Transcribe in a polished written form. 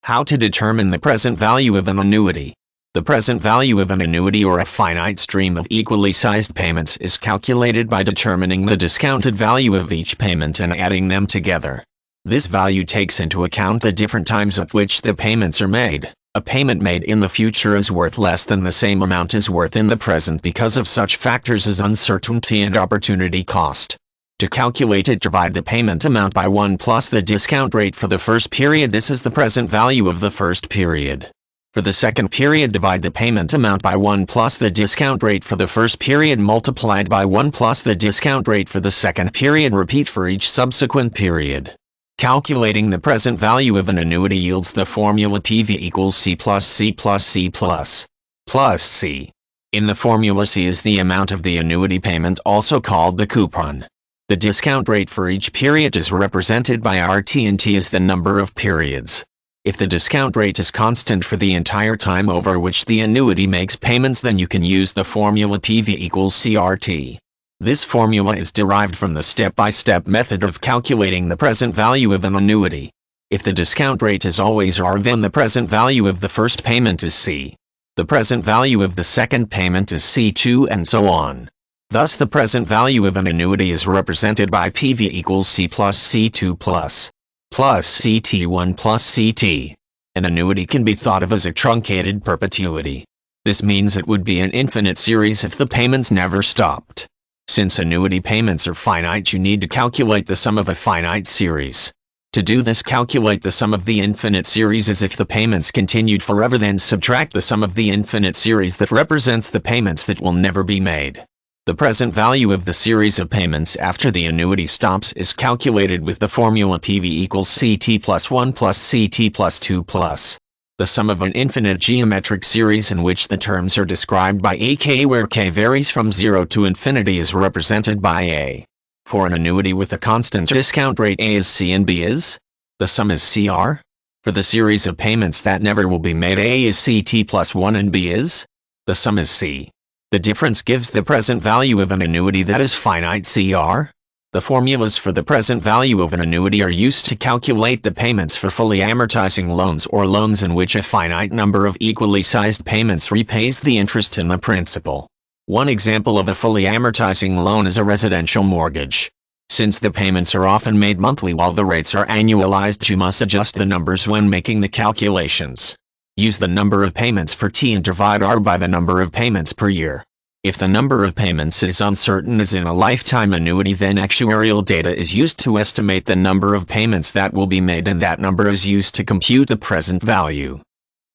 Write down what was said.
How to determine the present value of an annuity. The present value of an annuity or a finite stream of equally sized payments is calculated by determining the discounted value of each payment and adding them together. This value takes into account the different times at which the payments are made. A payment made in the future is worth less than the same amount is worth in the present because of such factors as uncertainty and opportunity cost. To calculate it, divide the payment amount by 1 plus the discount rate for the first period. This is the present value of the first period. For the second period, divide the payment amount by 1 plus the discount rate for the first period multiplied by 1 plus the discount rate for the second period. Repeat for each subsequent period. Calculating the present value of an annuity yields the formula PV equals C plus C plus C plus C. In the formula, C is the amount of the annuity payment, also called the coupon. The discount rate for each period is represented by RT and T is the number of periods. If the discount rate is constant for the entire time over which the annuity makes payments, then you can use the formula PV equals CRT. This formula is derived from the step-by-step method of calculating the present value of an annuity. If the discount rate is always R, then the present value of the first payment is C. The present value of the second payment is C2, and so on. Thus the present value of an annuity is represented by PV equals C plus C2 plus CT1 plus CT. An annuity can be thought of as a truncated perpetuity. This means it would be an infinite series if the payments never stopped. Since annuity payments are finite, you need to calculate the sum of a finite series. To do this, calculate the sum of the infinite series as if the payments continued forever, then subtract the sum of the infinite series that represents the payments that will never be made. The present value of the series of payments after the annuity stops is calculated with the formula PV equals CT plus 1 plus CT plus 2 plus the sum of an infinite geometric series in which the terms are described by AK, where K varies from 0 to infinity, is represented by A. For an annuity with a constant discount rate, A is C and B is the sum is CR. For the series of payments that never will be made, A is CT plus 1 and B is the sum is C. The difference gives the present value of an annuity that is finite CR. The formulas for the present value of an annuity are used to calculate the payments for fully amortizing loans or loans in which a finite number of equally sized payments repays the interest and the principal. One example of a fully amortizing loan is a residential mortgage. Since the payments are often made monthly while the rates are annualized, you must adjust the numbers when making the calculations. Use the number of payments for T and divide R by the number of payments per year. If the number of payments is uncertain, as in a lifetime annuity, then actuarial data is used to estimate the number of payments that will be made, and that number is used to compute the present value.